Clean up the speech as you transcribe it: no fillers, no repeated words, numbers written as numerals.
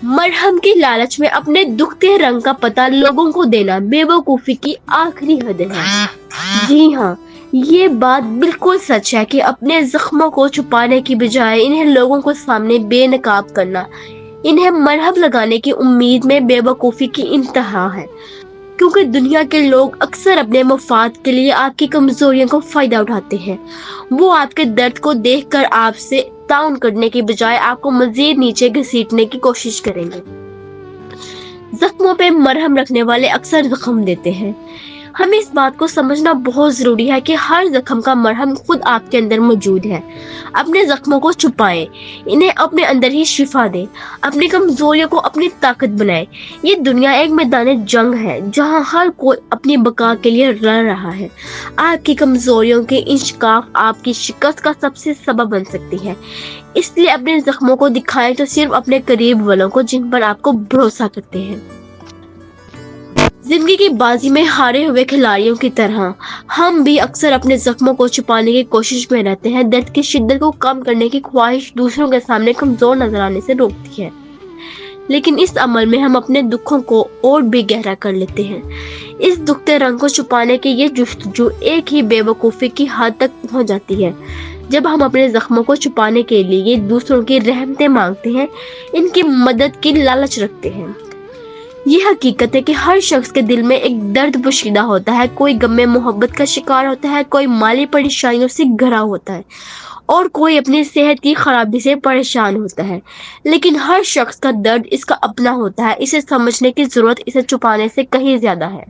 مرہم کی لالچ میں اپنے دکھتے رنگ کا پتہ لوگوں کو دینا بیوقوفی کی آخری حد ہے۔ جی ہاں، یہ بات بالکل سچ ہے کہ اپنے زخموں کو چھپانے کی بجائے انہیں لوگوں کو سامنے بے نقاب کرنا، انہیں مرہم لگانے کی امید میں بیوقوفی کی انتہا ہے، کیونکہ دنیا کے لوگ اکثر اپنے مفاد کے لیے آپ کی کمزوریوں کو فائدہ اٹھاتے ہیں۔ وہ آپ کے درد کو دیکھ کر آپ سے تعاون کرنے کی بجائے آپ کو مزید نیچے گھسیٹنے کی کوشش کریں گے۔ زخموں پہ مرہم رکھنے والے اکثر زخم دیتے ہیں۔ ہمیں اس بات کو سمجھنا بہت ضروری ہے کہ ہر زخم کا مرہم خود آپ کے اندر موجود ہے۔ اپنے زخموں کو چھپائیں، انہیں اپنے اندر ہی شفا دیں، اپنی کمزوریوں کو اپنی طاقت بنائیں۔ یہ دنیا ایک میدان جنگ ہے جہاں ہر کوئی اپنی بقا کے لیے لڑ رہا ہے۔ آپ کی کمزوریوں کے انکشاف آپ کی شکست کا سب سے سبب بن سکتی ہے، اس لیے اپنے زخموں کو دکھائیں تو صرف اپنے قریب والوں کو جن پر آپ کو بھروسہ کرتے ہیں۔ زندگی کی بازی میں ہارے ہوئے کھلاڑیوں کی طرح ہم بھی اکثر اپنے زخموں کو چھپانے کی کوشش میں رہتے ہیں۔ درد کی شدت کو کم کرنے کی خواہش دوسروں کے سامنے کمزور نظر آنے سے روکتی ہے، لیکن اس عمل میں ہم اپنے دکھوں کو اور بھی گہرا کر لیتے ہیں۔ اس دکھتے رنگ کو چھپانے کی یہ جستجو ایک ہی بیوقوفی کی حد تک پہنچ جاتی ہے جب ہم اپنے زخموں کو چھپانے کے لیے دوسروں کی رحمتیں مانگتے ہیں، ان کی مدد کی لالچ رکھتے ہیں۔ یہ حقیقت ہے کہ ہر شخص کے دل میں ایک درد پوشیدہ ہوتا ہے، کوئی غم میں محبت کا شکار ہوتا ہے، کوئی مالی پریشانیوں سے گھرا ہوتا ہے اور کوئی اپنی صحت کی خرابی سے پریشان ہوتا ہے، لیکن ہر شخص کا درد اس کا اپنا ہوتا ہے۔ اسے سمجھنے کی ضرورت اسے چھپانے سے کہیں زیادہ ہے۔